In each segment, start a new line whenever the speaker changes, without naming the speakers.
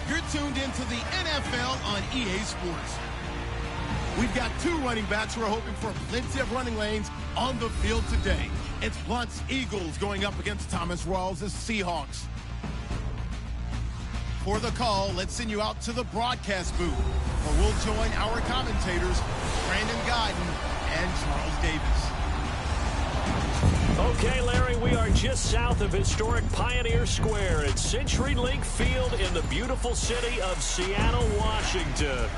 You're tuned into the NFL on EA Sports. We've got two running backs who are hoping for plenty of running lanes on the field today. It's Blunt's Eagles going up against Thomas Rawls' Seahawks. For the call, let's send you out to the broadcast booth, where we'll join our commentators, Brandon Guyton and Charles Davis.
Okay, Larry, we are just south of historic Pioneer Square at CenturyLink Field in the beautiful city of Seattle, Washington.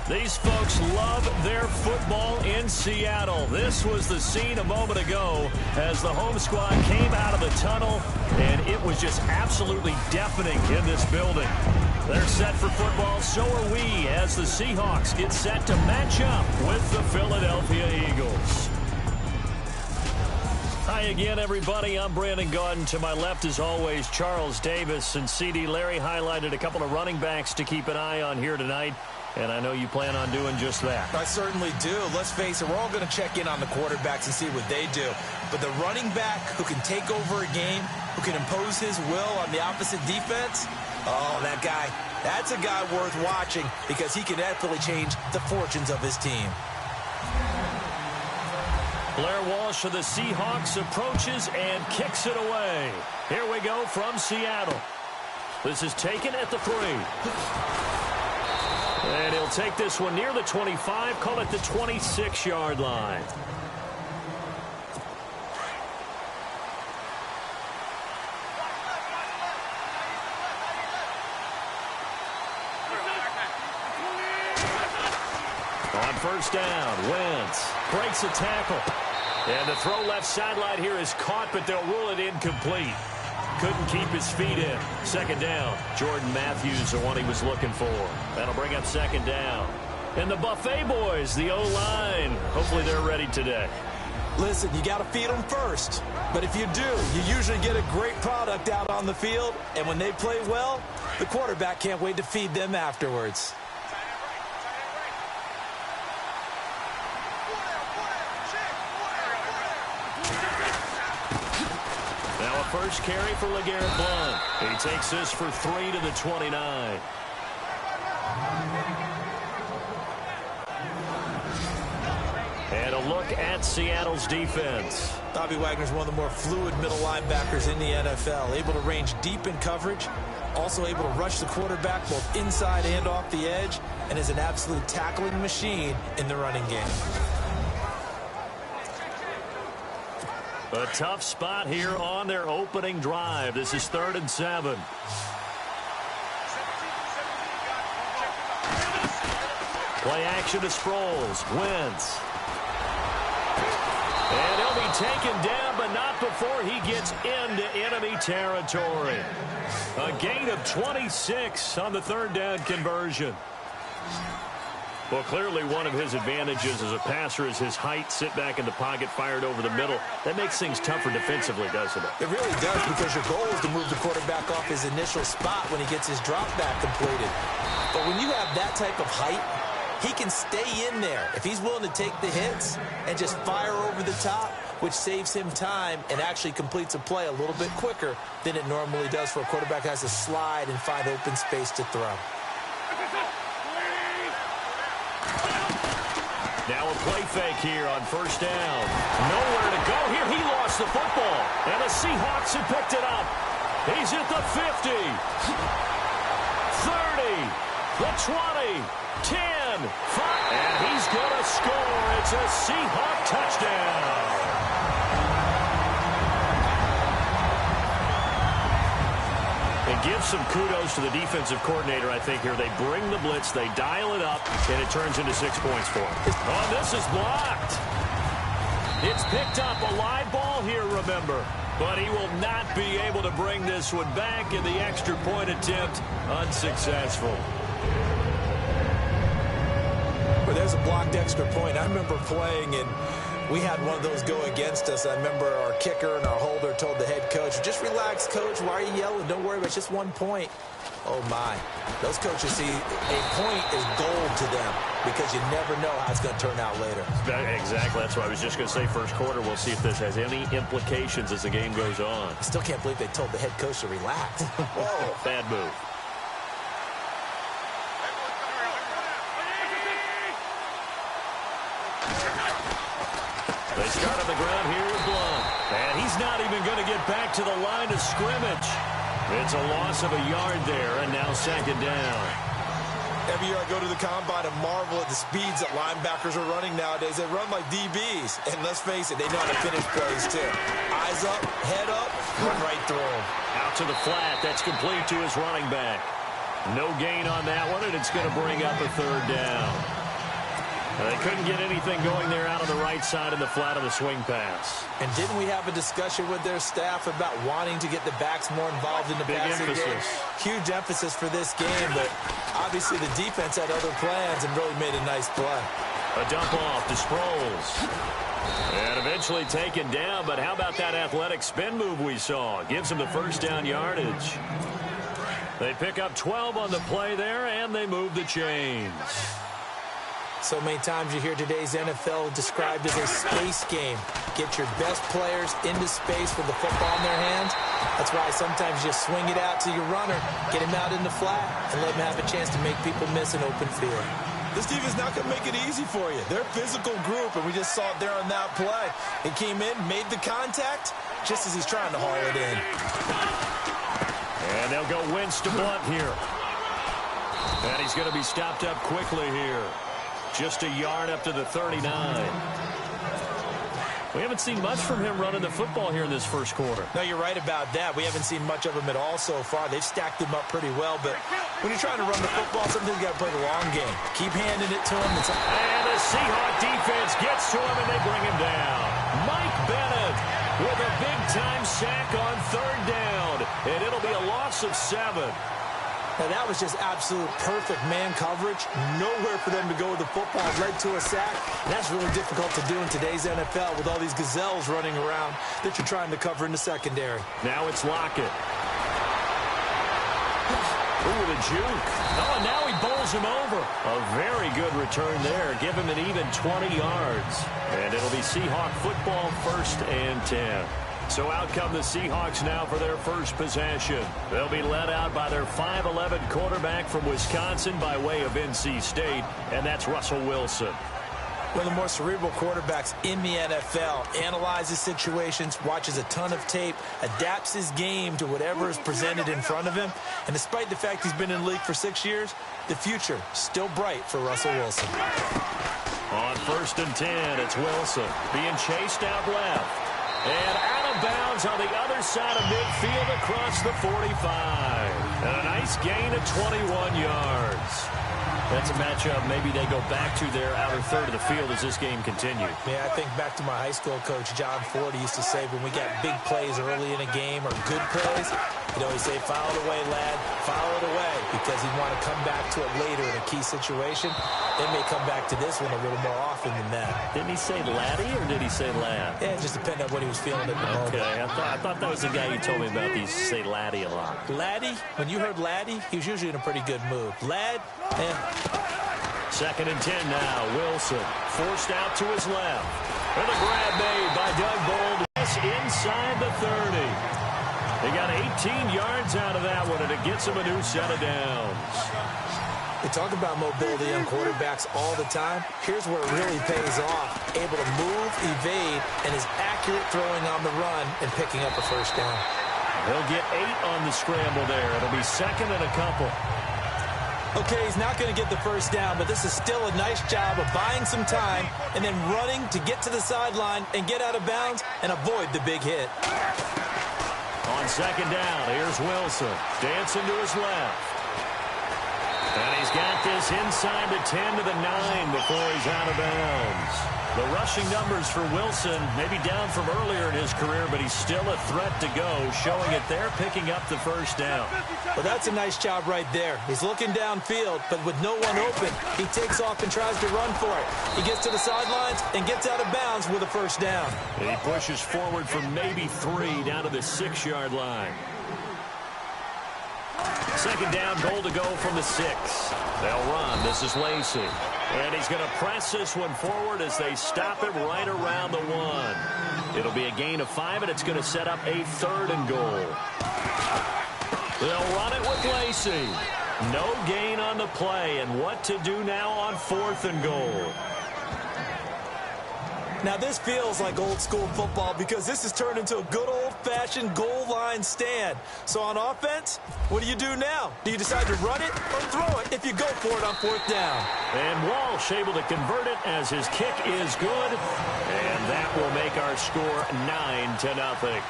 These folks love their football in Seattle. This was the scene a moment ago as the home squad came out of the tunnel, and it was just absolutely deafening in this building. They're set for football, so are we, as the Seahawks get set to match up with the Philadelphia Eagles. Hi again, everybody. I'm Brandon Guyton. To my left, as always, Charles Davis. And CD, Larry highlighted a couple of running backs to keep an eye on here tonight. And I know you plan on doing just that.
I certainly do. Let's face it, we're all going to check in on the quarterbacks and see what they do. But the running back who can take over a game, who can impose his will on the opposite defense, oh, that guy, that's a guy worth watching because he can definitely change the fortunes of his team.
Blair Walsh of the Seahawks approaches and kicks it away. Here we go from Seattle. This is taken at the 3. And he'll take this one near the 25, call it the 26-yard line. On first down, Wentz breaks a tackle. And the throw left sideline here is caught, but they'll rule it incomplete. Couldn't keep his feet in. Second down. Jordan Matthews, the one he was looking for. That'll bring up second down. And the Buffet boys, the O-line. Hopefully they're ready today.
Listen, you got to feed them first. But if you do, you usually get a great product out on the field. And when they play well, the quarterback can't wait to feed them afterwards.
First carry for LeGarrette Blount. He takes this for 3 to the 29. And a look at Seattle's defense.
Bobby Wagner's one of the more fluid middle linebackers in the NFL. Able to range deep in coverage. Also able to rush the quarterback both inside and off the edge. And is an absolute tackling machine in the running game.
A tough spot here on their opening drive. This is 3rd and 7. Play action to Sproles. Wentz. And he'll be taken down, but not before he gets into enemy territory. A gain of 26 on the 3rd down conversion. Well, clearly one of his advantages as a passer is his height. Sit back in the pocket, fired over the middle. That makes things tougher defensively, doesn't it?
It really does, because your goal is to move the quarterback off his initial spot when he gets his drop back completed. But when you have that type of height, he can stay in there if he's willing to take the hits and just fire over the top, which saves him time and actually completes a play a little bit quicker than it normally does for a quarterback who has to slide and find open space to throw.
Now a play fake here on first down. Nowhere to go here. He lost the football. And the Seahawks have picked it up. He's at the 50. 30. The 20. 10. 5. And he's going to score. It's a Seahawk touchdown. And give some kudos to the defensive coordinator, I think, here. They bring the blitz, they dial it up, and it turns into 6 points for him. Oh, this is blocked. It's picked up, a live ball here, remember. But he will not be able to bring this one back, and the extra point attempt unsuccessful.
Well, there's a blocked extra point. I remember playing, and we had one of those go against us. I remember our kicker and our holder told the head coach, just relax, coach. Why are you yelling? Don't worry about it. It's just 1 point. Oh, my. Those coaches see a point is gold to them because you never know how it's going to turn out later.
Exactly. That's what I was just going to say. First quarter, we'll see if this has any implications as the game goes on.
I still can't believe they told the head coach to relax.
Whoa. Bad move. They start on the ground here with Blunt. And he's not even going to get back to the line of scrimmage. It's a loss of a yard there, and now second down.
Every year I go to the combine and marvel at the speeds that linebackers are running nowadays. They run like DBs. And let's face it, they know how to finish plays too. Eyes up, head up, run right through them.
Out to the flat. That's complete to his running back. No gain on that one, and it's going to bring up a third down. They couldn't get anything going there out on the right side of the flat of the swing pass.
And didn't we have a discussion with their staff about wanting to get the backs more involved in the passing game? Huge emphasis for this game, but obviously the defense had other plans and really made a nice play.
A dump off to Sproles. And eventually taken down, but how about that athletic spin move we saw? Gives him the first down yardage. They pick up 12 on the play there, and they move the chains.
So many times you hear today's NFL described as a space game. Get your best players into space with the football in their hands. That's why sometimes you swing it out to your runner, get him out in the flat, and let him have a chance to make people miss an open field. This team is not going to make it easy for you. They're a physical group, and we just saw it there on that play. He came in, made the contact, just as he's trying to haul it in.
And they'll go Wentz to Blunt here. And he's going to be stopped up quickly here. Just a yard up to the 39. We haven't seen much from him running the football here in this first quarter.
No, you're right about that. We haven't seen much of him at all so far. They've stacked him up pretty well, but when you're trying to run the football, sometimes you got to play the long game. Keep handing it to him.
And the Seahawk defense gets to him, and they bring him down. Mike Bennett with a big-time sack on third down, and it'll be a loss of 7.
Now, that was just absolute perfect man coverage. Nowhere for them to go with the football. Led to a sack. That's really difficult to do in today's NFL with all these gazelles running around that you're trying to cover in the secondary.
Now it's Lockett. Ooh, the juke. Oh, and now he bowls him over. A very good return there. Give him an even 20 yards. And it'll be Seahawk football, 1st and 10. So out come the Seahawks now for their first possession. They'll be led out by their 5'11" quarterback from Wisconsin by way of NC State, and that's Russell Wilson.
One of the more cerebral quarterbacks in the NFL. Analyzes situations, watches a ton of tape, adapts his game to whatever is presented in front of him. And despite the fact he's been in the league for 6 years, the future still bright for Russell Wilson.
On 1st and 10, it's Wilson being chased out left. And out of bounds on the other side of midfield across the 45. And a nice gain of 21 yards. That's a matchup maybe they go back to their outer third of the field as this game continues.
Yeah, I think back to my high school coach, John Ford. He used to say when we got big plays early in a game or good plays, he'd always say, file it away, lad, file it away, because he'd want to come back to it later in a key situation. They may come back to this one a little more often than that.
Didn't he say laddie or did he say lad?
Yeah, it just depended on what he was feeling at the moment.
Okay, I thought that was the guy you told me about. He used to say laddie a lot.
Laddie, when you heard laddie, he was usually in a pretty good mood. Lad,
2nd and 10 now. Wilson forced out to his left. And a grab made by Doug Bold inside the 30. They got 18 yards out of that one, and it gets him a new set of downs.
We talk about mobility on quarterbacks all the time. Here's where it really pays off. Able to move, evade, and is accurate throwing on the run and picking up a first down.
He'll get 8 on the scramble there. It'll be 2nd and a couple.
Okay, he's not going to get the first down, but this is still a nice job of buying some time and then running to get to the sideline and get out of bounds and avoid the big hit.
On 2nd down, here's Wilson. Dancing to his left. And he's got this inside the 10 to the 9 before he's out of bounds. The rushing numbers for Wilson maybe down from earlier in his career, but he's still a threat to go, showing it there, picking up the first down.
Well, that's a nice job right there. He's looking downfield, but with no one open, he takes off and tries to run for it. He gets to the sidelines and gets out of bounds with a first down.
And he pushes forward for maybe 3 down to the 6-yard line. 2nd down, goal to go from the 6. They'll run. This is Lacey. And he's going to press this one forward as they stop him right around the 1. It'll be a gain of 5, and it's going to set up a 3rd and goal. They'll run it with Lacey. No gain on the play, and what to do now on 4th and goal.
Now, this feels like old-school football because this has turned into a good old-fashioned goal line stand. So on offense, what do you do now? Do you decide to run it or throw it if you go for it on 4th down?
And Walsh able to convert it as his kick is good. And that will make our score 9-0.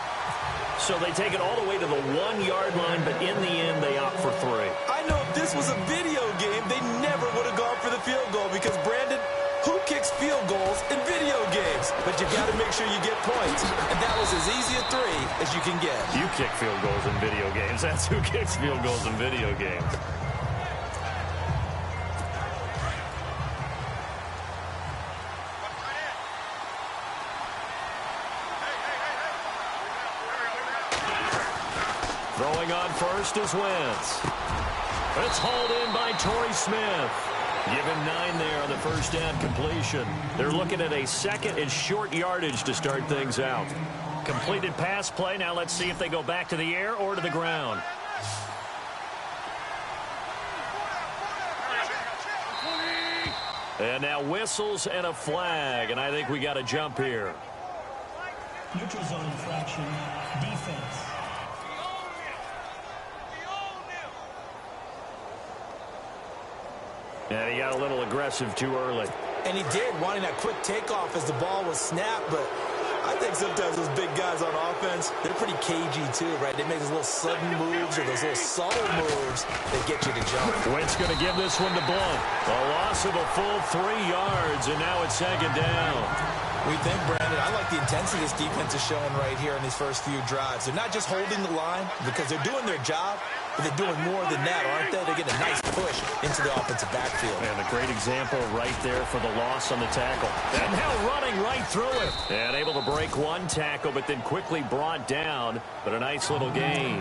So they take it all the way to the 1-yard line, but in the end, they opt for 3.
I know if this was a video game, they never would have gone for the field goal because, Brandon, who kicks field goals in video games? But you got to make sure you get points. And that was as easy a 3 as you can get.
You kick field goals in video games. That's who kicks field goals in video games. Throwing on first is Wentz. It's hauled in by Torrey Smith. Give him 9 there on the first down completion. They're looking at a 2nd and short yardage to start things out. Completed pass play. Now let's see if they go back to the air or to the ground. And now whistles and a flag, and I think we got a jump here.
Neutral zone infraction, defense.
And he got a little aggressive too early.
And he did, wanting that quick takeoff as the ball was snapped, but I think sometimes those big guys on offense, they're pretty cagey too, right? They make those little sudden moves or those little subtle moves that get you to jump.
Wentz going to give this one to Blunt. A loss of a full 3 yards, and now it's 2nd down.
We think, Brandon, I like the intensity this defense is showing right here in these first few drives. They're not just holding the line because they're doing their job, but they're doing more than that, aren't they? They're getting a nice push into the offensive backfield.
And a great example right there for the loss on the tackle. And now running right through it. And able to break one tackle, but then quickly brought down. But a nice little gain.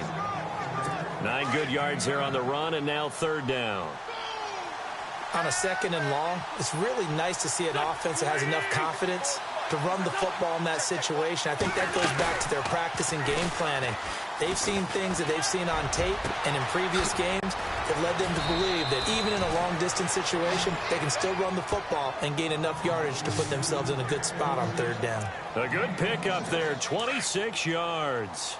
9 good yards there on the run, and now 3rd down.
On a 2nd and long, it's really nice to see an offense that has enough confidence to run the football in that situation. I think that goes back to their practice and game planning. They've seen things that they've seen on tape and in previous games that led them to believe that even in a long-distance situation, they can still run the football and gain enough yardage to put themselves in a good spot on 3rd down.
A good pickup there, 26 yards.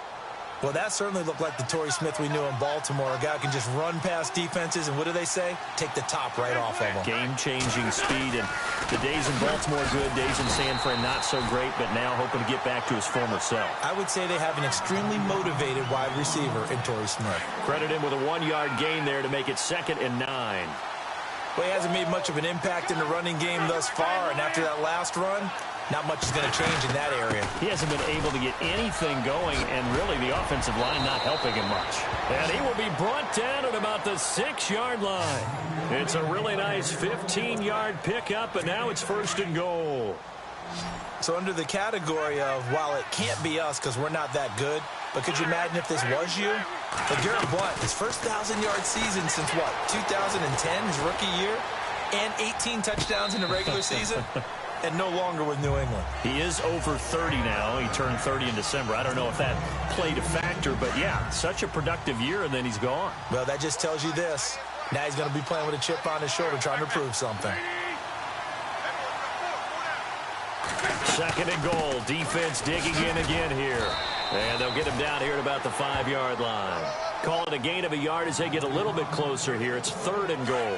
Well, that certainly looked like the Torrey Smith we knew in Baltimore. A guy who can just run past defenses, and what do they say? Take the top right off of them.
Game-changing speed, and the days in Baltimore good, days in San Fran not so great, but now hoping to get back to his former self.
I would say they have an extremely motivated wide receiver in Torrey Smith.
Credit him with a 1-yard gain there to make it 2nd and 9.
Well, he hasn't made much of an impact in the running game thus far, and after that last run, not much is going to change in that area.
He hasn't been able to get anything going, and really the offensive line not helping him much. And he will be brought down at about the 6-yard line. It's a really nice 15-yard pickup, and now it's 1st and goal.
So under the category of, while it can't be us because we're not that good, but could you imagine if this was you? But Garrett Blunt, his first 1,000-yard season since what, 2010, his rookie year? And 18 touchdowns in the regular season? And no longer with New England.
He is over 30 now. He turned 30 in December. I don't know if that played a factor, but yeah, such a productive year, and then he's gone.
Well, that just tells you this. Now he's going to be playing with a chip on his shoulder trying to prove something.
2nd and goal. Defense digging in again here. And they'll get him down here at about the 5-yard line. Call it a gain of a yard as they get a little bit closer here. It's 3rd and goal.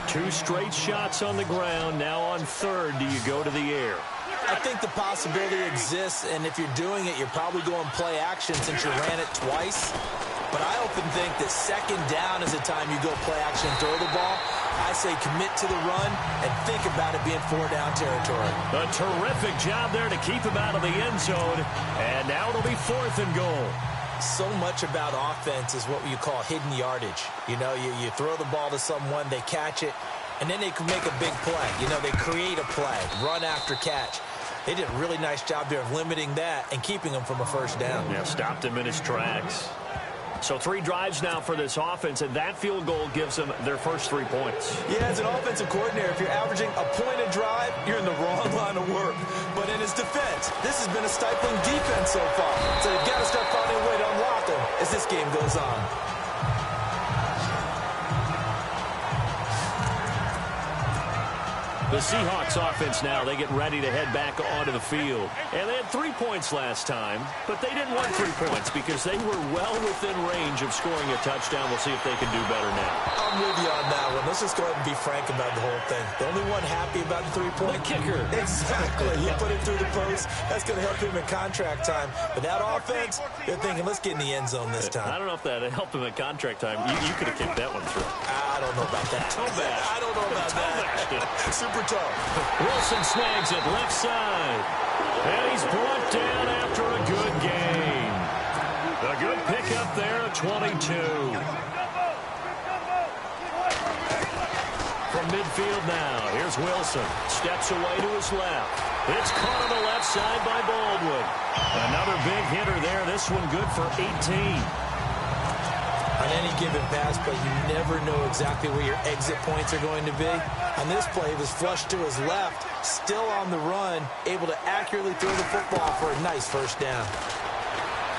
2 straight shots on the ground. Now on 3rd, do you go to the air?
I think the possibility exists, and if you're doing it, you're probably going play action since you ran it twice. But I often think that 2nd down is the time you go play action and throw the ball. I say commit to the run and think about it being 4-down territory.
A terrific job there to keep him out of the end zone. And now it'll be 4th and goal.
So much about offense is what you call hidden yardage. You know, you throw the ball to someone, they catch it, and then they can make a big play. You know, they create a play, run after catch. They did a really nice job there of limiting that and keeping him from a 1st down.
Yeah, stopped him in his tracks. So 3 drives now for this offense, and that field goal gives them their first 3 points.
Yeah, as an offensive coordinator, if you're averaging a point a drive, you're in the wrong line of work. But in his defense, this has been a stifling defense so far. So they've got to start finding a way to unlock them as this game goes on.
The Seahawks offense now, they get ready to head back onto the field. And they had 3 points last time, but they didn't want 3 points because they were well within range of scoring a touchdown. We'll see if they can do better now.
I'm with you on that one. Let's just go ahead and be frank about the whole thing. The only one happy about the 3-point
kicker.
Exactly. He put it through the post. That's going to help him in contract time. But that offense, they're thinking, let's get in the end zone this time.
I don't know if that helped him in contract time. You could have kicked that one through.
I don't know about that. I don't know about that. Super tough.
Wilson snags it left side. And he's brought down after a good gain. A good pickup there at 22. From midfield now, here's Wilson. Steps away to his left. It's caught on the left side by Baldwin. Another big hitter there. This one good for 18.
On any given pass play, you never know exactly where your exit points are going to be. On this play, he was flushed to his left, still on the run, able to accurately throw the football for a nice first down.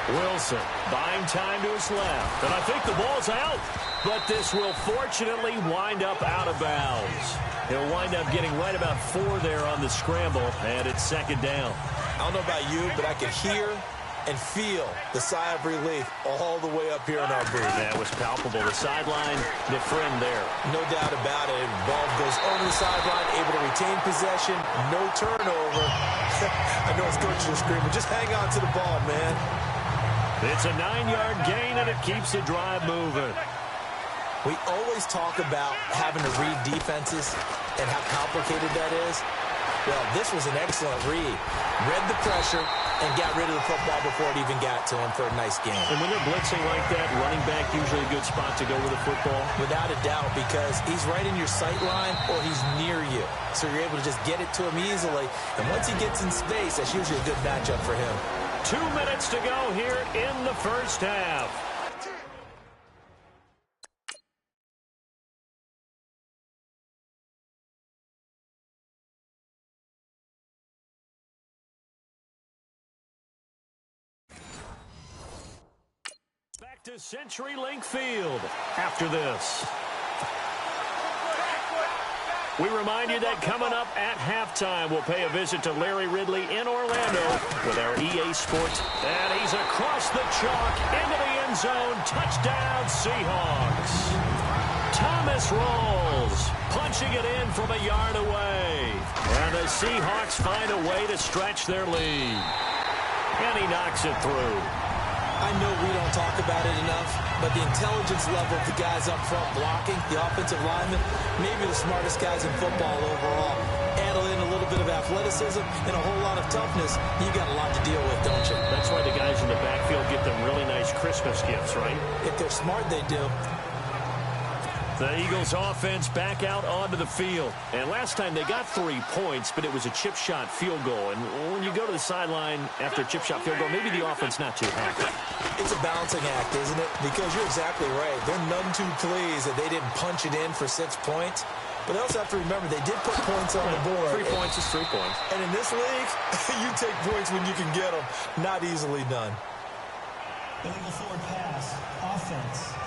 Wilson buying time to his left. And I think the ball's out. But this will fortunately wind up out of bounds. He'll wind up getting right about 4 there on the scramble, and it's second down.
I don't know about you, but I could hear and feel the sigh of relief all the way up here in our booth.
That was palpable. The sideline, the friend there.
No doubt about it. Ball goes over the sideline, able to retain possession, no turnover. I know his coaches are screaming, just hang on to the ball, man.
It's a 9-yard gain, and it keeps the drive moving.
We always talk about having to read defenses and how complicated that is. Well, this was an excellent read. Read the pressure and got rid of the football before it even got to him for a nice game.
And when they're blitzing like that, running back usually a good spot to go with a football?
Without a doubt, because he's right in your sight line or he's near you. So you're able to just get it to him easily. And once he gets in space, that's usually a good matchup for him.
2 minutes to go here in the first half. Back to CenturyLink Field after this. We remind you that coming up at halftime, we'll pay a visit to Larry Ridley in Orlando with our EA Sports. And he's across the chalk into the end zone. Touchdown, Seahawks. Thomas rolls, punching it in from a yard away. And the Seahawks find a way to stretch their lead. And he knocks it through.
I know we don't talk about it enough, but the intelligence level of the guys up front blocking, the offensive linemen, maybe the smartest guys in football overall. Add in a little bit of athleticism and a whole lot of toughness, you got a lot to deal with, don't you?
That's why the guys in the backfield get them really nice Christmas gifts, right?
If they're smart, they do.
The Eagles offense back out onto the field. And last time they got 3 points, but it was a chip shot field goal. And when you go to the sideline after a chip shot field goal, maybe the offense not too happy.
It's a balancing act, isn't it? Because you're exactly right. They're none too pleased that they didn't punch it in for 6 points. But they also have to remember they did put points on the board.
3 points is 3 points.
And in this league, you take points when you can get them. Not easily done.
Illegal forward pass. Offense.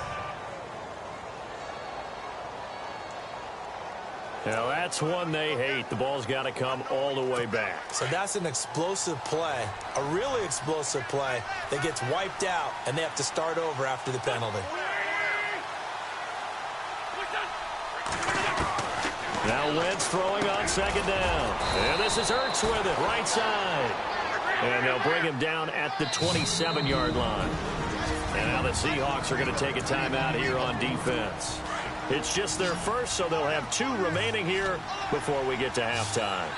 Now, that's one they hate. The ball's got to come all the way back.
So that's an explosive play, a really explosive play that gets wiped out, and they have to start over after the penalty.
Now Wentz throwing on second down. And this is Ertz with it, right side. And they'll bring him down at the 27-yard line. And now the Seahawks are going to take a timeout here on defense. It's just their first, so they'll have 2 remaining here before we get to halftime.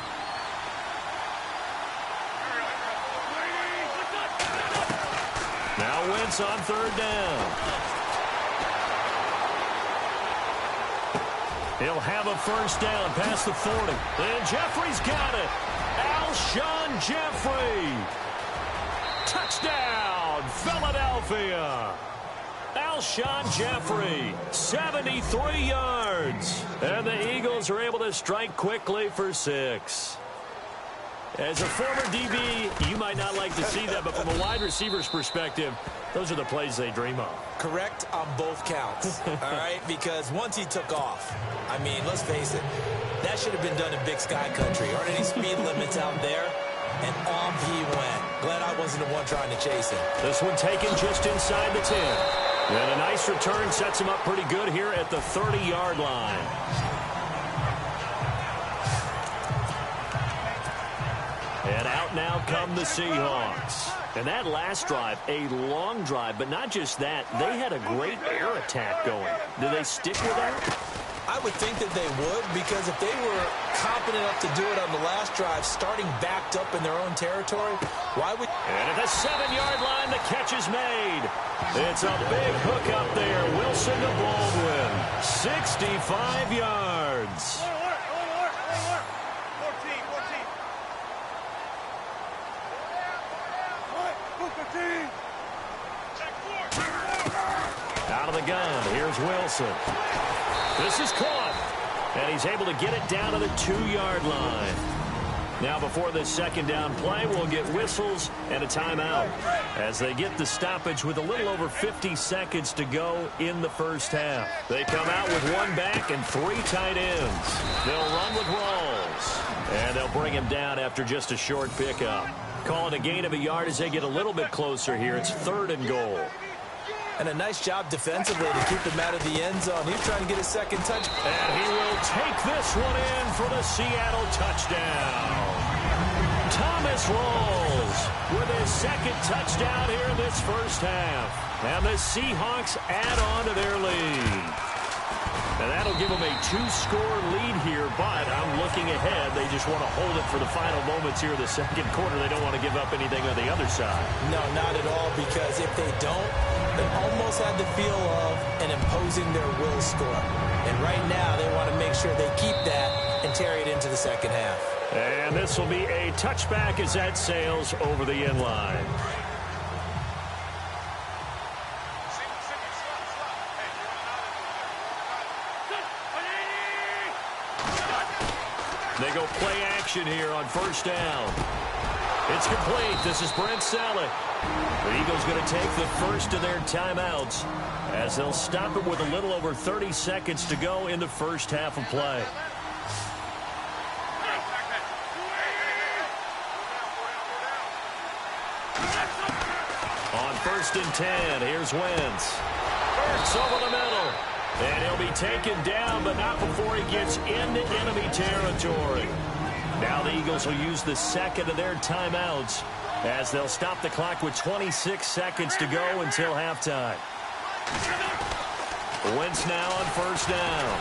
Now Wentz on third down. He'll have a first down past the 40. And Jeffrey's got it. Alshon Jeffrey. Touchdown, Philadelphia. Alshon Jeffrey, 73 yards. And the Eagles are able to strike quickly for 6. As a former DB, you might not like to see that, but from a wide receiver's perspective, those are the plays they dream of.
Correct on both counts, all right? Because once he took off, I mean, let's face it, that should have been done in Big Sky Country. Aren't any speed limits out there? And on he went. Glad I wasn't the one trying to chase him.
This one taken just inside the 10. And a nice return sets him up pretty good here at the 30-yard line. And out now come the Seahawks. And that last drive, a long drive, but not just that. They had a great air attack going. Do they stick with that?
I would think that they would, because if they were confident enough to do it on the last drive, starting backed up in their own territory, why would...
And at the 7-yard line, the catch is made. It's a big hook up there. Wilson to Baldwin. 65 yards. Out of the gun, here's Wilson. This is caught, and he's able to get it down to the 2-yard line. Now before this second down play, we'll get whistles and a timeout as they get the stoppage with a little over 50 seconds to go in the first half. They come out with one back and 3 tight ends. They'll run with Rawls, and they'll bring him down after just a short pickup. Call it a gain of a yard as they get a little bit closer here. It's 3rd and goal.
And a nice job defensively to keep him out of the end zone. He's trying to get a second touch.
And he will take this one in for the Seattle touchdown. Thomas Rawls with his second touchdown here in this first half. And the Seahawks add on to their lead. And that'll give them a 2-score lead here, but I'm looking ahead. They just want to hold it for the final moments here in the second quarter. They don't want to give up anything on the other side.
No, not at all, because if they don't, they almost had the feel of an imposing their will score. And right now, they want to make sure they keep that and carry it into the second half.
And this will be a touchback as that sails over the end line. They go play action here on first down. It's complete. This is Brent Selleck. The Eagles going to take the first of their timeouts as they'll stop it with a little over 30 seconds to go in the first half of play. On 1st and 10, here's Wentz. Hurts over the middle. And he'll be taken down, but not before he gets into enemy territory. Now the Eagles will use the second of their timeouts as they'll stop the clock with 26 seconds to go until halftime. Wentz now on first down.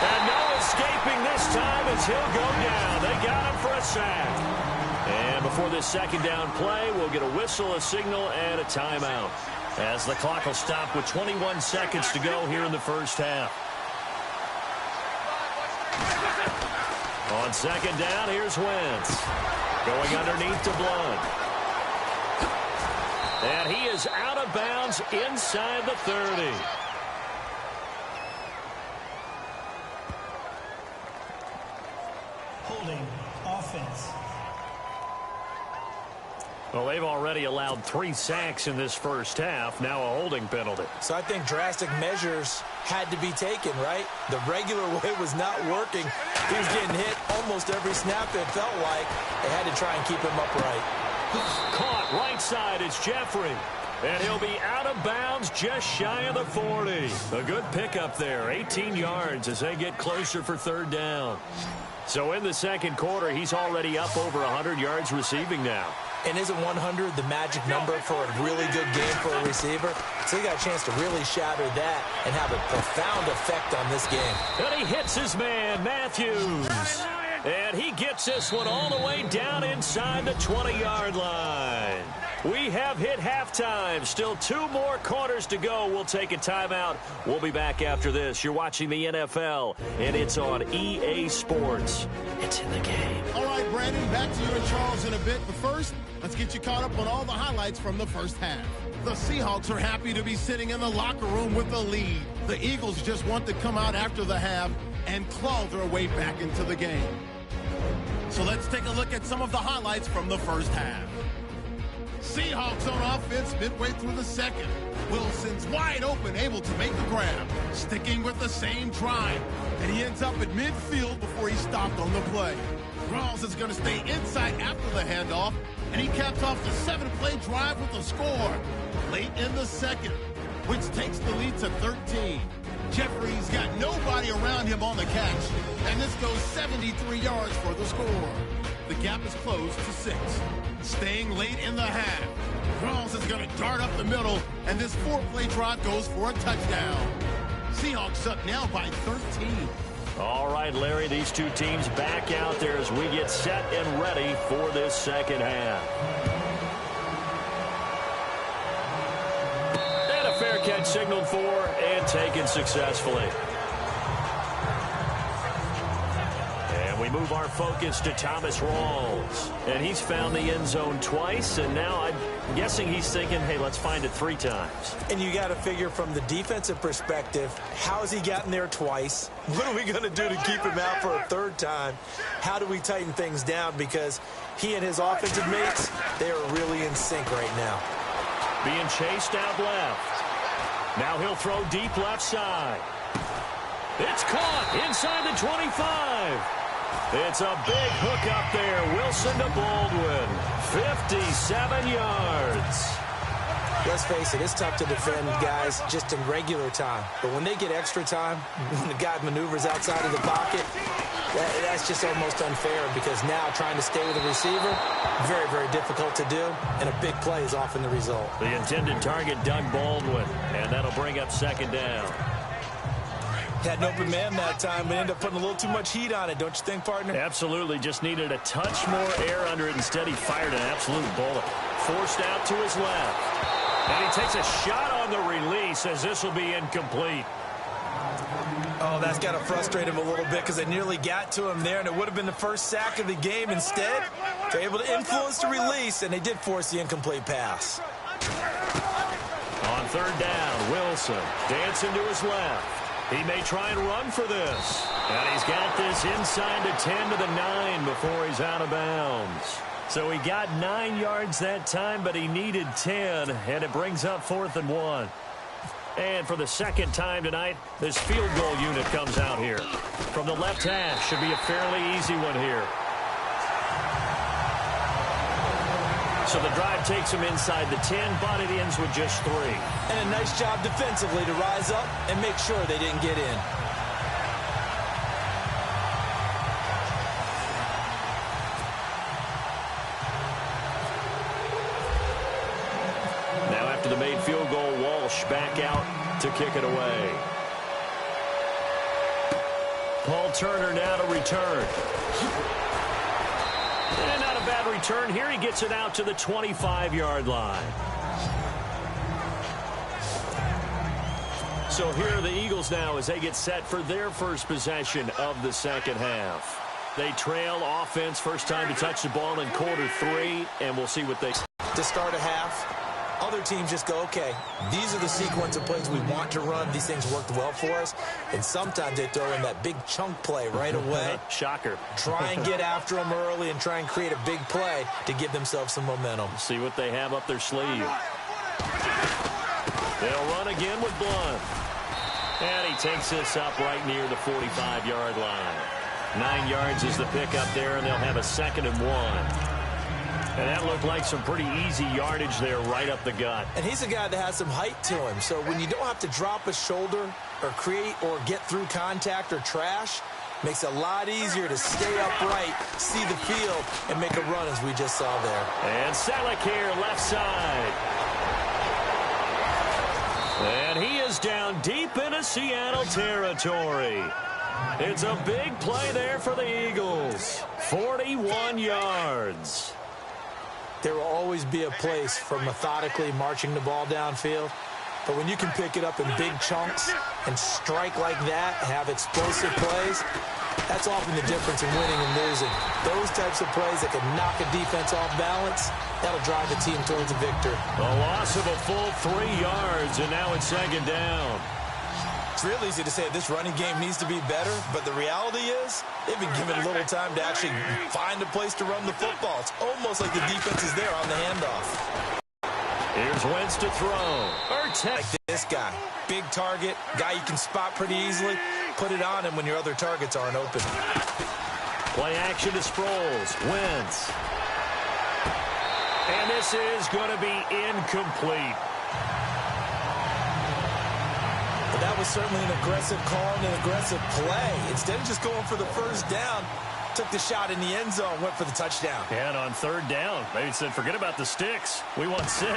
And no escaping this time as he'll go down. They got him for a sack. And before this second down play, we'll get a whistle, a signal, and a timeout, as the clock will stop with 21 seconds to go here in the first half. On second down, here's Wentz. Going underneath to Blunt. And he is out of bounds inside the 30.
Holding offense.
Well, they've already allowed 3 sacks in this first half. Now a holding penalty.
So I think drastic measures had to be taken, right? The regular way was not working. He was getting hit almost every snap, it felt like. They had to try and keep him upright.
Caught right side, it's Jeffrey. And he'll be out of bounds just shy of the 40. A good pickup there, 18 yards as they get closer for 3rd down. So in the second quarter, he's already up over 100 yards receiving now.
And isn't 100 the magic number for a really good game for a receiver? So he got a chance to really shatter that and have a profound effect on this game.
And he hits his man, Matthews. And he gets this one all the way down inside the 20-yard line. We have hit halftime. Still 2 more quarters to go. We'll take a timeout. We'll be back after this. You're watching the NFL, and it's on EA Sports. It's in the game.
All right, Brandon, back to you and Charles in a bit. But first, let's get you caught up on all the highlights from the first half. The Seahawks are happy to be sitting in the locker room with the lead. The Eagles just want to come out after the half and claw their way back into the game. So let's take a look at some of the highlights from the first half. Seahawks on offense midway through the second. Wilson's wide open, able to make the grab. Sticking with the same drive. And he ends up at midfield before he stopped on the play. Rawls is going to stay inside after the handoff. And he caps off the 7-play drive with a score late in the second, which takes the lead to 13. Jeffrey's got nobody around him on the catch. And this goes 73 yards for the score. The gap is closed to 6. Staying late in the half. Rawls is going to dart up the middle, and this 4-play drive goes for a touchdown. Seahawks up now by 13.
All right, Larry, these two teams back out there as we get set and ready for this second half. And a fair catch signaled for and taken successfully. We move our focus to Thomas Rawls. And he's found the end zone twice, and now I'm guessing he's thinking, hey, let's find it 3 times.
And you got to figure from the defensive perspective, how has he gotten there twice? What are we going to do to keep him out for a 3rd time? How do we tighten things down? Because he and his offensive mates, they are really in sync right now.
Being chased out left. Now he'll throw deep left side. It's caught inside the 25. It's a big hook up there. Wilson to Baldwin. 57 yards.
Let's face it, it's tough to defend guys just in regular time. But when they get extra time, when the guy maneuvers outside of the pocket, that's just almost unfair because now trying to stay with the receiver, very, very difficult to do, and a big play is often the result.
The intended target, Doug Baldwin, and that'll bring up 2nd down.
Had an open man that time, but ended up putting a little too much heat on it, don't you think, partner?
Absolutely. Just needed a touch more air under it. Instead, he fired an absolute bullet. Forced out to his left. And he takes a shot on the release as this will be incomplete.
Oh, that's got to frustrate him a little bit because they nearly got to him there, and it would have been the first sack of the game. Instead, they're able to influence the release, and they did force the incomplete pass.
On 3rd down, Wilson dancing to his left. He may try and run for this. And he's got this inside the 10 to the 9 before he's out of bounds. So he got 9 yards that time, but he needed 10, and it brings up 4th and 1. And for the 2nd time tonight, this field goal unit comes out here. From the left hash, should be a fairly easy one here. So the drive takes him inside the 10, but it ends with just 3.
And a nice job defensively to rise up and make sure they didn't get in.
Now after the made field goal, Walsh back out to kick it away. Paul Turner now to return. And not a bad return here. He gets it out to the 25-yard line. So here are the Eagles now as they get set for their first possession of the second half. They trail offense, first time to touch the ball in quarter 3, and we'll see what they...
To start a half, other teams just go, okay, these are the sequence of plays we want to run. These things worked well for us. And sometimes they throw in that big chunk play right away.
Shocker.
Try and get after them early and try and create a big play to give themselves some momentum.
See what they have up their sleeve. They'll run again with Blunt. And he takes this up right near the 45-yard line. 9 yards is the pick up there, and they'll have a 2nd and 1. And that looked like some pretty easy yardage there right up the gut.
And he's a guy that has some height to him. So when you don't have to drop a shoulder or create or get through contact or trash, makes it a lot easier to stay upright, see the field, and make a run as we just saw there.
And Selleck here, left side. And he is down deep into Seattle territory. It's a big play there for the Eagles. 41 yards.
There will always be a place for methodically marching the ball downfield. But when you can pick it up in big chunks and strike like that, have explosive plays, that's often the difference in winning and losing. Those types of plays that can knock a defense off balance, that'll drive the team towards a victory.
A loss of a full 3 yards, and now it's 2nd down.
It's real easy to say this running game needs to be better, but the reality is they've been given little time to actually find a place to run the football. It's almost like the defense is there on the handoff.
Here's Wentz to throw.
Like this guy. Big target, guy you can spot pretty easily. Put it on him when your other targets aren't open.
Play action to Sproles. Wentz. And this is going to be incomplete.
But that was certainly an aggressive call and an aggressive play. Instead of just going for the first down, took the shot in the end zone, went for the touchdown.
And on third down, maybe said, forget about the sticks. We want 6.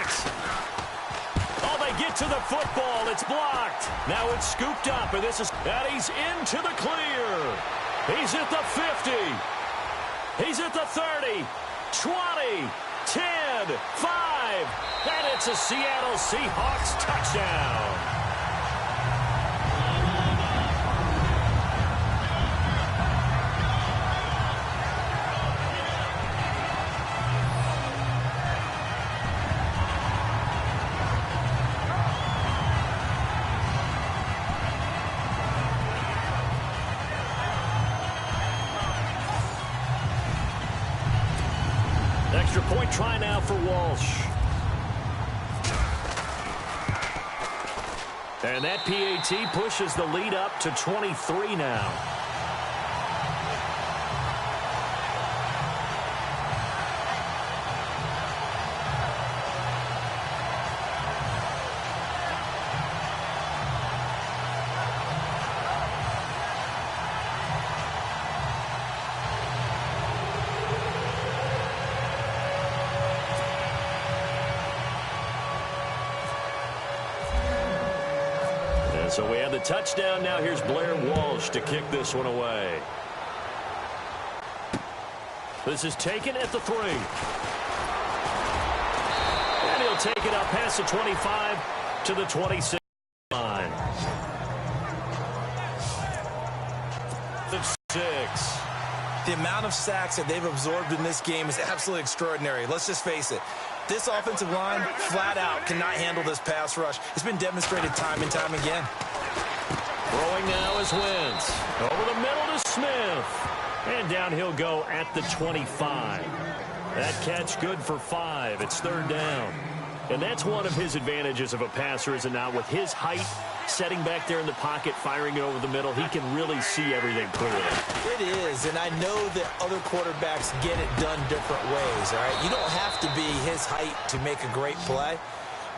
Oh, they get to the football. It's blocked. Now it's scooped up, and he's into the clear. He's at the 50. He's at the 30, 20, 10, 5. And it's a Seattle Seahawks touchdown. Extra point try now for Walsh. And that PAT pushes the lead up to 23 now. So we have the touchdown. Now here's Blair Walsh to kick this one away. This is taken at the 3. And he'll take it up past the 25 to the 26 line. The 6.
The amount of sacks that they've absorbed in this game is absolutely extraordinary. Let's just face it. This offensive line, flat out, cannot handle this pass rush. It's been demonstrated time and time again.
Throwing now is Wentz. Over the middle to Smith. And down he'll go at the 25. That catch good for 5. It's third down. And that's one of his advantages of a passer, is it not? With his height, setting back there in the pocket, firing it over the middle, he can really see everything clearly.
It is, and I know that other quarterbacks get it done different ways, all right? You don't have to be his height to make a great play.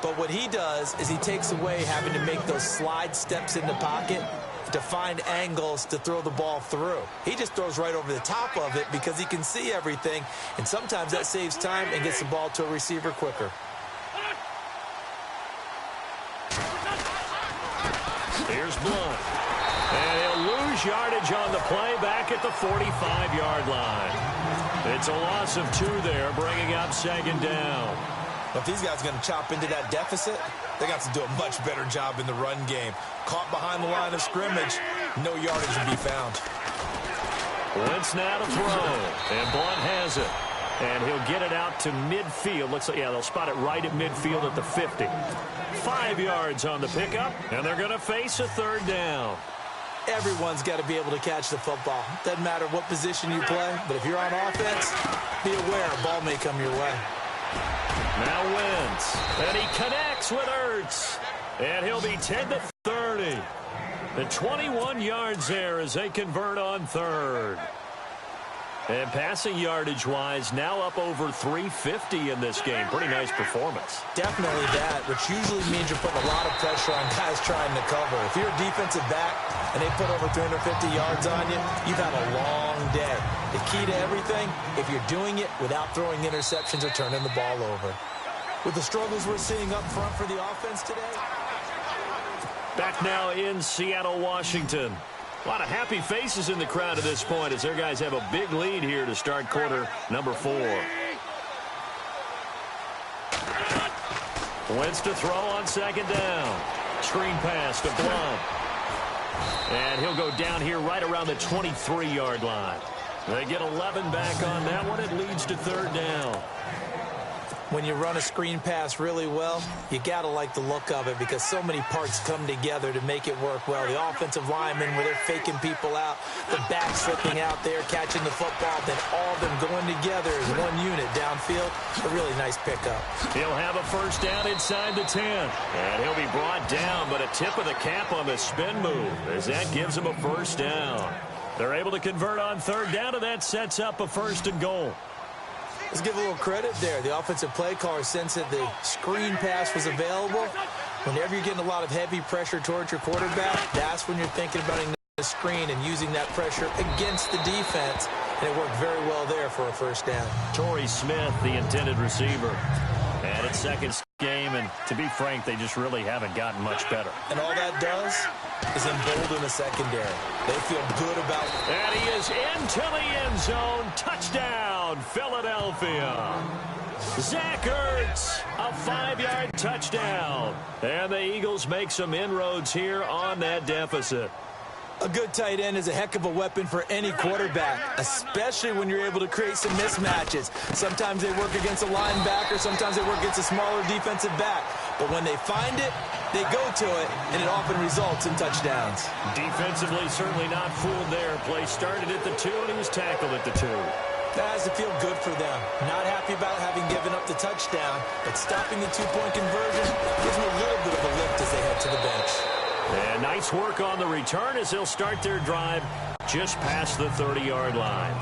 But what he does is he takes away having to make those slide steps in the pocket to find angles to throw the ball through. He just throws right over the top of it because he can see everything, and sometimes that saves time and gets the ball to a receiver quicker.
Here's Blunt. And he'll lose yardage on the play back at the 45-yard line. It's a loss of 2 there, bringing up second down.
If these guys are going to chop into that deficit, they got to do a much better job in the run game. Caught behind the line of scrimmage, no yardage to be found.
Wentz now to throw, and Blunt has it. And he'll get it out to midfield. Looks like, yeah, they'll spot it right at midfield at the 50. 5 yards on the pickup, and they're going to face a third down.
Everyone's got to be able to catch the football. Doesn't matter what position you play, but if you're on offense, be aware a ball may come your way.
Now Wentz, and he connects with Ertz. And he'll be 10 to 30. The 21 yards there as they convert on third. And passing yardage-wise, now up over 350 in this game. Pretty nice performance.
Definitely that, which usually means you're putting a lot of pressure on guys trying to cover. If you're a defensive back and they put over 350 yards on you, you've had a long day. The key to everything, if you're doing it without throwing interceptions or turning the ball over. With the struggles we're seeing up front for the offense today.
Back now in Seattle, Washington. A lot of happy faces in the crowd at this point as their guys have a big lead here to start quarter number 4. Wentz to throw on second down. Screen pass to Blunt. And he'll go down here right around the 23-yard line. They get 11 back on that one. It leads to third down.
When you run a screen pass really well, you got to like the look of it because so many parts come together to make it work well. The offensive linemen, where they're faking people out, the back slipping out there, catching the football, then all of them going together as one unit downfield. A really nice pickup.
He'll have a first down inside the 10. And he'll be brought down, but a tip of the cap on the spin move as that gives him a first down. They're able to convert on third down, and that sets up a first and goal.
Let's give a little credit there. The offensive play caller sensed that the screen pass was available. Whenever you're getting a lot of heavy pressure towards your quarterback, that's when you're thinking about the screen and using that pressure against the defense. And it worked very well there for a first down.
Torrey Smith, the intended receiver. And it's second game, and to be frank, they just really haven't gotten much better.
And all that does is embolden the secondary. They feel good about it.
And he is into the end zone. Touchdown, Philadelphia. Zach Ertz, a 5-yard touchdown. And the Eagles make some inroads here on that deficit.
A good tight end is a heck of a weapon for any quarterback, especially when you're able to create some mismatches. Sometimes they work against a linebacker, sometimes they work against a smaller defensive back. But when they find it, they go to it, and it often results in touchdowns.
Defensively, certainly not fooled there. Play started at the 2, and he was tackled at the 2.
That has to feel good for them. Not happy about having given up the touchdown, but stopping the 2-point conversion gives them a little bit of a lift as they head to the bench.
And nice work on the return as they'll start their drive just past the 30-yard line.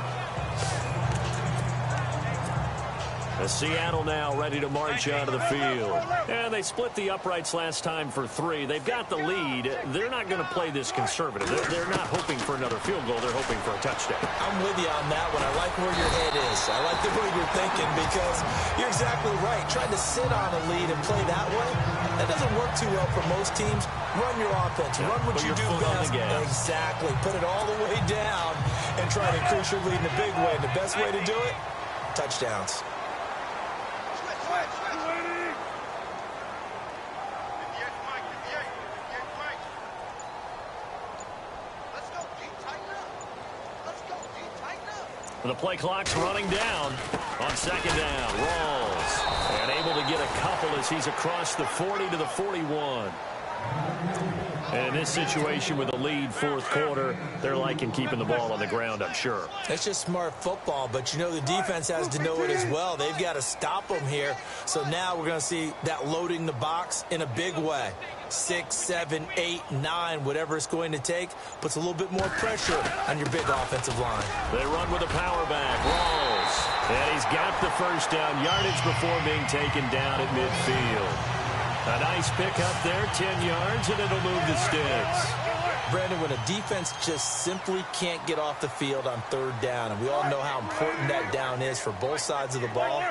Seattle now ready to march out of the field. And they split the uprights last time for 3. They've got the lead. They're not going to play this conservative. They're not hoping for another field goal. They're hoping for a touchdown.
I'm with you on that one. I like where your head is. I like the way you're thinking because you're exactly right. Trying to sit on a lead and play that way, that doesn't work too well for most teams. Run your offense. Run what you do best. Exactly. Put it all the way down and try to increase your lead in a big way. And the best way to do it, touchdowns.
The play clock's running down on second down. Rawls, and able to get a couple as he's across the 40 to the 41. And in this situation with a lead fourth quarter, they're liking keeping the ball on the ground, I'm sure.
It's just smart football, but you know the defense has to know it as well. They've got to stop them here. So now we're going to see that loading the box in a big way. 6, 7, 8, 9, whatever it's going to take, puts a little bit more pressure on your big offensive line.
They run with a power back. Rawls. And he's got the first down yardage before being taken down at midfield. A nice pickup there, 10 yards, and it'll move the sticks.
Brandon, when a defense just simply can't get off the field on third down, and we all know how important that down is for both sides of the ball,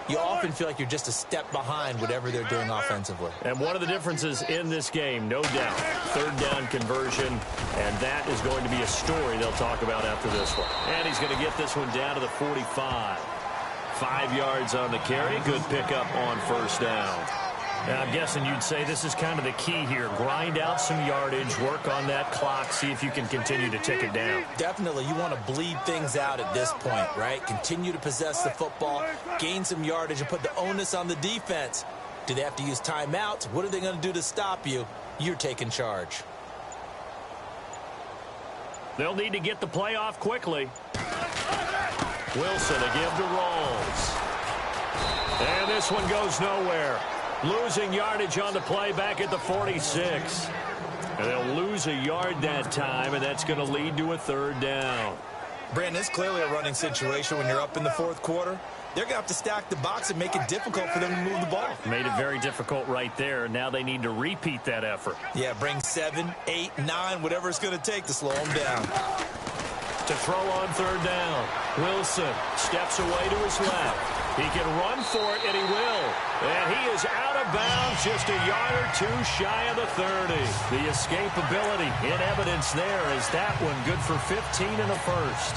you often feel like you're just a step behind whatever they're doing offensively.
And one of the differences in this game, no doubt, third down conversion, and that is going to be a story they'll talk about after this one. And he's going to get this one down to the 45. 5 yards on the carry, good pickup on first down. Now, I'm guessing you'd say this is kind of the key here. Grind out some yardage, work on that clock, see if you can continue to tick it down.
Definitely. You want to bleed things out at this point, right? Continue to possess the football, gain some yardage, and put the onus on the defense. Do they have to use timeouts? What are they going to do to stop you? You're taking charge.
They'll need to get the play off quickly. Wilson, a give to Rawls. And this one goes nowhere. Losing yardage on the play back at the 46. And they'll lose a yard that time, and that's going to lead to a third down.
Brandon, it's clearly a running situation when you're up in the fourth quarter. They're going to have to stack the box and make it difficult for them to move the ball.
Made it very difficult right there. Now they need to repeat that effort.
Yeah, bring 7, 8, 9, whatever it's going to take to slow them down.
To throw on third down. Wilson steps away to his left. He can run for it, and he will. And he is out of bounds just a yard or two shy of the 30. The escapability in evidence there is that one good for 15 in the first.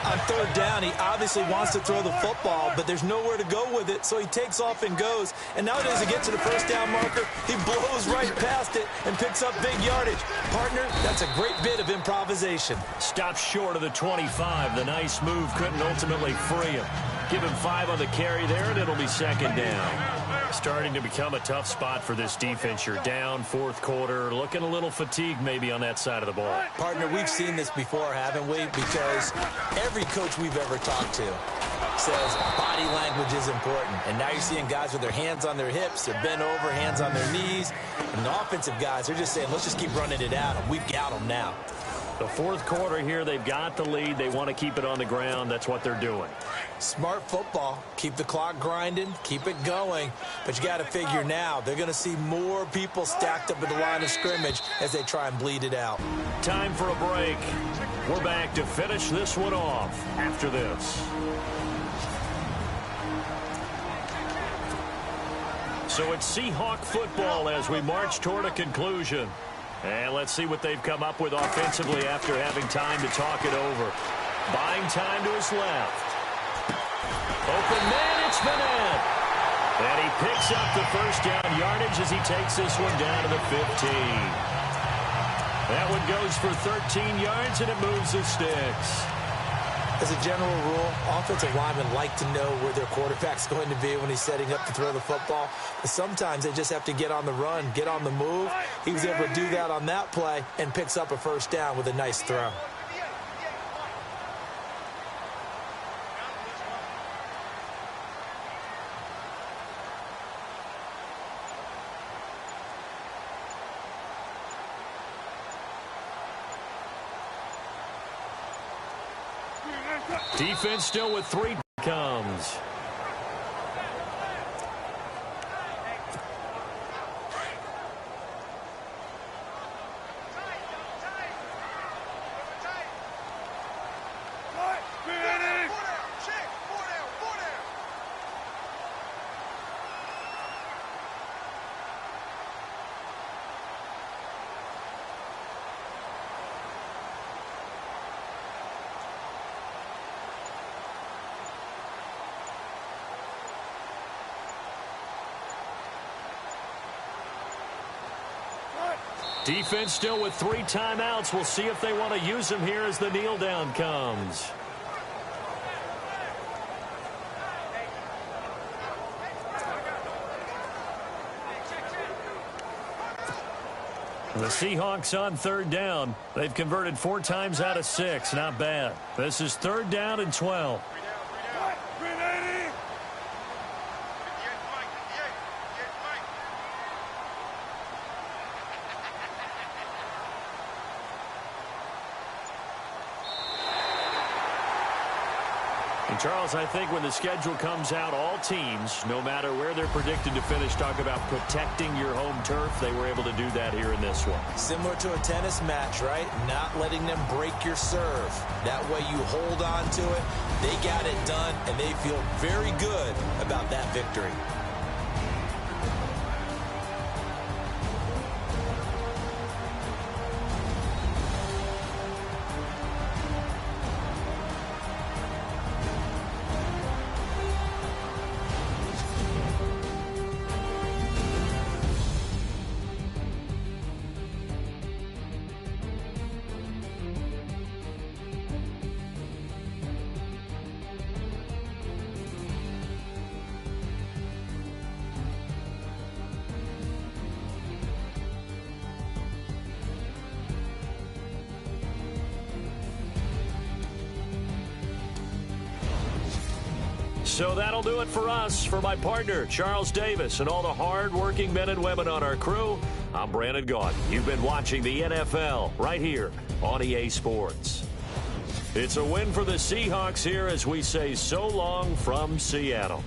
On third down, he obviously wants to throw the football, but there's nowhere to go with it, so he takes off and goes. And nowadays, he gets to the first down marker, he blows right past it and picks up big yardage. Partner, that's a great bit of improvisation.
Stops short of the 25. The nice move couldn't ultimately free him. Give him 5 on the carry there, and it'll be second down. Starting to become a tough spot for this defense. You're down fourth quarter, looking a little fatigued maybe on that side of the ball.
Partner, we've seen this before, haven't we? Because every coach we've ever talked to says body language is important. And now you're seeing guys with their hands on their hips, they're bent over, hands on their knees. And the offensive guys, they're just saying, let's just keep running it at them. We've got them now.
The fourth quarter here, they've got the lead. They want to keep it on the ground. That's what they're doing.
Smart football. Keep the clock grinding. Keep it going. But you got to figure now, they're going to see more people stacked up at the line of scrimmage as they try and bleed it out.
Time for a break. We're back to finish this one off after this. So it's Seahawk football as we march toward a conclusion. And let's see what they've come up with offensively after having time to talk it over. Buying time to his left. Open man, it's Madden. And he picks up the first down yardage as he takes this one down to the 15. That one goes for 13 yards, and it moves the sticks.
As a general rule, offensive linemen like to know where their quarterback's going to be when he's setting up to throw the football. But sometimes they just have to get on the run, get on the move. He was able to do that on that play and picks up a first down with a nice throw.
Defense still with 3 comes. Defense still with 3 timeouts. We'll see if they want to use them here as the kneel down comes. The Seahawks on third down. They've converted 4 times out of 6. Not bad. This is third down and 12. And Charles, I think when the schedule comes out, all teams, no matter where they're predicted to finish, talk about protecting your home turf. They were able to do that here in this one.
Similar to a tennis match, right? Not letting them break your serve. That way you hold on to it. They got it done, and they feel very good about that victory.
So that'll do it for us. For my partner, Charles Davis, and all the hard-working men and women on our crew, I'm Brandon Gaudin. You've been watching the NFL right here on EA Sports. It's a win for the Seahawks here as we say so long from Seattle.